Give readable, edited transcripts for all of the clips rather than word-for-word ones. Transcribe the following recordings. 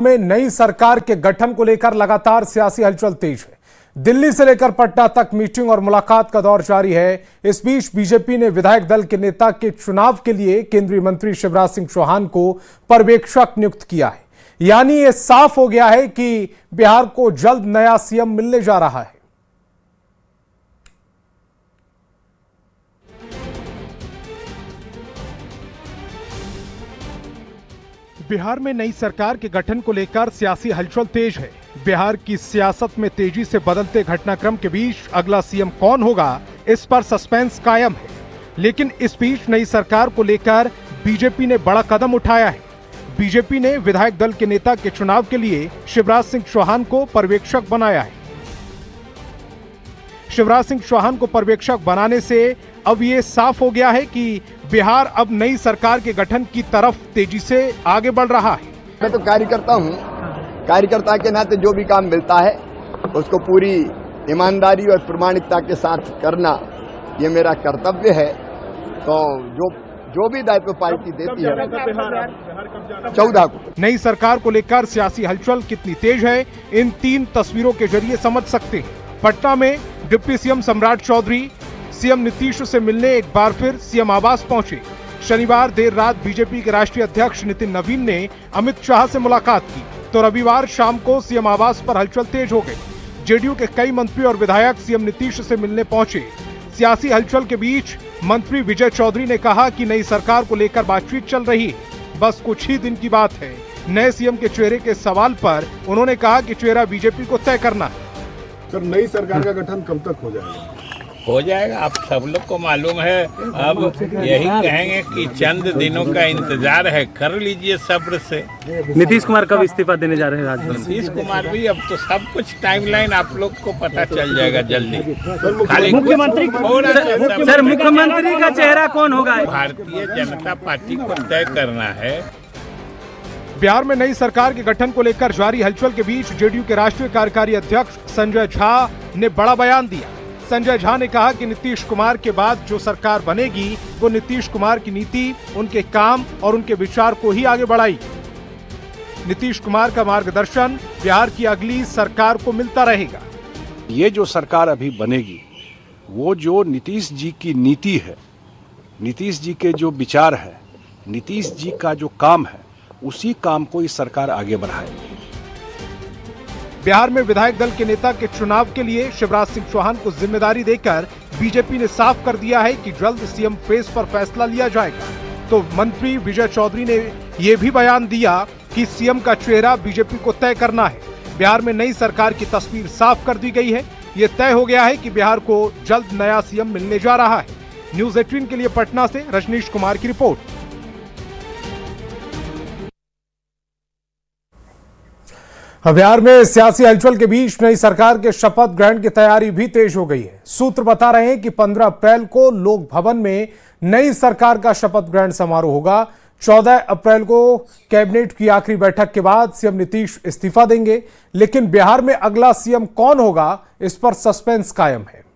में नई सरकार के गठन को लेकर लगातार सियासी हलचल तेज है। दिल्ली से लेकर पटना तक मीटिंग और मुलाकात का दौर जारी है। इस बीच बीजेपी ने विधायक दल के नेता के चुनाव के लिए केंद्रीय मंत्री शिवराज सिंह चौहान को पर्यवेक्षक नियुक्त किया है। यानी यह साफ हो गया है कि बिहार को जल्द नया सीएम मिलने जा रहा है। बिहार में नई सरकार के गठन को लेकर सियासी हलचल तेज है। बिहार की सियासत में तेजी से बदलते घटनाक्रम के बीच अगला सीएम कौन होगा, इस पर सस्पेंस कायम है। लेकिन इस बीच नई सरकार को लेकर बीजेपी ने बड़ा कदम उठाया है। बीजेपी ने विधायक दल के नेता के चुनाव के लिए शिवराज सिंह चौहान को पर्यवेक्षक बनाया है। शिवराज सिंह चौहान को पर्यवेक्षक बनाने से अब ये साफ हो गया है कि बिहार अब नई सरकार के गठन की तरफ तेजी से आगे बढ़ रहा है। मैं तो कार्यकर्ता हूँ, कार्यकर्ता के नाते जो भी काम मिलता है उसको पूरी ईमानदारी और प्रामाणिकता के साथ करना ये मेरा कर्तव्य है। तो जो भी दायित्व पार्टी देती है 14 को। नई सरकार को लेकर सियासी हलचल कितनी तेज है, इन 3 तस्वीरों के जरिए समझ सकते हैं। पटना में डिप्टी सीएम सम्राट चौधरी सीएम नीतीश से मिलने एक बार फिर सीएम आवास पहुंचे। शनिवार देर रात बीजेपी के राष्ट्रीय अध्यक्ष नितिन नवीन ने अमित शाह से मुलाकात की, तो रविवार शाम को सीएम आवास पर हलचल तेज हो गई। जेडीयू के कई मंत्री और विधायक सीएम नीतीश से मिलने पहुंचे। सियासी हलचल के बीच मंत्री विजय चौधरी ने कहा कि नई सरकार को लेकर बातचीत चल रही है, बस कुछ ही दिन की बात है। नए सीएम के चेहरे के सवाल पर उन्होंने कहा कि चेहरा बीजेपी को तय करना है। सर, नई सरकार का गठन कब तक हो जाएगा? हो जाएगा, आप सब लोग को मालूम है। अब यही कहेंगे कि चंद दिनों का इंतजार है, कर लीजिए सब्र से। नीतीश कुमार कब इस्तीफा देने जा रहे हैं? नीतीश कुमार भी अब तो सब कुछ टाइमलाइन आप लोग को पता चल जाएगा जल्दी। खाली मुख्यमंत्री सर, मुख्यमंत्री का चेहरा कौन होगा? भारतीय जनता पार्टी को तय करना है। बिहार में नई सरकार के गठन को लेकर जारी हलचल के बीच जेडीयू के राष्ट्रीय कार्यकारी अध्यक्ष संजय झा ने बड़ा बयान दिया। संजय झा ने कहा कि नीतीश कुमार के बाद जो सरकार बनेगी वो नीतीश कुमार की नीति, उनके काम और उनके विचार को ही आगे बढ़ाएगी। नीतीश कुमार का मार्गदर्शन बिहार की अगली सरकार को मिलता रहेगा। ये जो सरकार अभी बनेगी वो जो नीतीश जी की नीति है, नीतीश जी के जो विचार है, नीतीश जी का जो काम है, उसी काम को इस सरकार आगे बढ़ाएगी। बिहार में विधायक दल के नेता के चुनाव के लिए शिवराज सिंह चौहान को जिम्मेदारी देकर बीजेपी ने साफ कर दिया है कि जल्द सीएम फेस पर फैसला लिया जाएगा। तो मंत्री विजय चौधरी ने यह भी बयान दिया कि सीएम का चेहरा बीजेपी को तय करना है। बिहार में नई सरकार की तस्वीर साफ कर दी गई है। ये तय हो गया है कि बिहार को जल्द नया सीएम मिलने जा रहा है। न्यूज़ 18 के लिए पटना से रजनीश कुमार की रिपोर्ट। बिहार में सियासी हलचल के बीच नई सरकार के शपथ ग्रहण की तैयारी भी तेज हो गई है। सूत्र बता रहे हैं कि 15 अप्रैल को लोक भवन में नई सरकार का शपथ ग्रहण समारोह होगा। 14 अप्रैल को कैबिनेट की आखिरी बैठक के बाद सीएम नीतीश इस्तीफा देंगे। लेकिन बिहार में अगला सीएम कौन होगा, इस पर सस्पेंस कायम है।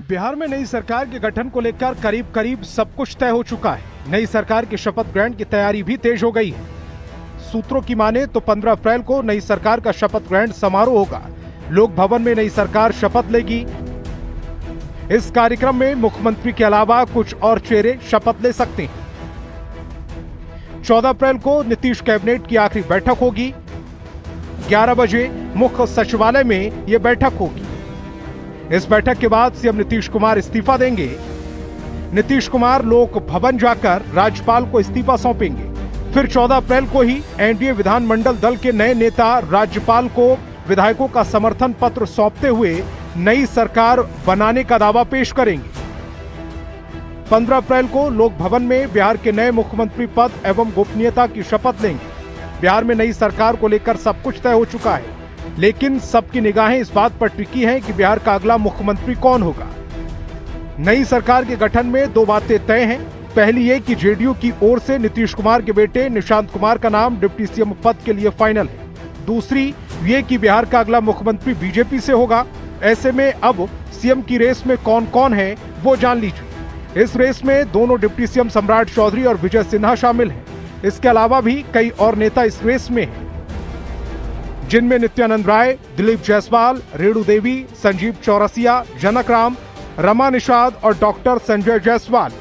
बिहार में नई सरकार के गठन को लेकर करीब करीब सब कुछ तय हो चुका है। नई सरकार के शपथ ग्रहण की तैयारी भी तेज हो गई है। सूत्रों की माने तो 15 अप्रैल को नई सरकार का शपथ ग्रहण समारोह होगा। लोक भवन में नई सरकार शपथ लेगी। इस कार्यक्रम में मुख्यमंत्री के अलावा कुछ और चेहरे शपथ ले सकते हैं। 14 अप्रैल को नीतीश कैबिनेट की आखिरी बैठक होगी। 11 बजे मुख्य सचिवालय में यह बैठक होगी। इस बैठक के बाद सीएम नीतीश कुमार इस्तीफा देंगे। नीतीश कुमार लोक भवन जाकर राज्यपाल को इस्तीफा सौंपेंगे। फिर 14 अप्रैल को ही एनडीए विधानमंडल दल के नए नेता राज्यपाल को विधायकों का समर्थन पत्र सौंपते हुए नई सरकार बनाने का दावा पेश करेंगे। 15 अप्रैल को लोक भवन में बिहार के नए मुख्यमंत्री पद एवं गोपनीयता की शपथ लेंगे। बिहार में नई सरकार को लेकर सब कुछ तय हो चुका है, लेकिन सबकी निगाहें इस बात पर टिकी हैं कि बिहार का अगला मुख्यमंत्री कौन होगा। नई सरकार के गठन में 2 बातें तय हैं। पहली ये कि जेडीयू की ओर से नीतीश कुमार के बेटे निशांत कुमार का नाम डिप्टी सीएम पद के लिए फाइनल है। दूसरी ये कि बिहार का अगला मुख्यमंत्री बीजेपी से होगा। ऐसे में अब सीएम की रेस में कौन कौन है वो जान लीजिए। इस रेस में दोनों डिप्टी सीएम सम्राट चौधरी और विजय सिन्हा शामिल हैं। इसके अलावा भी कई और नेता इस रेस में हैं, जिनमें नित्यानंद राय, दिलीप जायसवाल, रेणु देवी, संजीव चौरसिया, जनक राम, रमा निषाद और डॉक्टर संजय जायसवाल।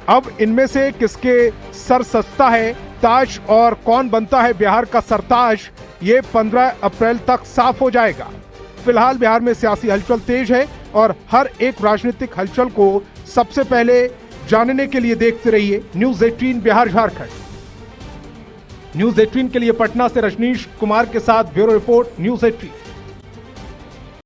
अब इनमें से किसके सर सजता है ताज और कौन बनता है बिहार का सरताज, ये 15 अप्रैल तक साफ हो जाएगा। फिलहाल बिहार में सियासी हलचल तेज है और हर एक राजनीतिक हलचल को सबसे पहले जानने के लिए देखते रहिए न्यूज 18 बिहार झारखंड। न्यूज 18 के लिए पटना से रजनीश कुमार के साथ ब्यूरो रिपोर्ट न्यूज 18।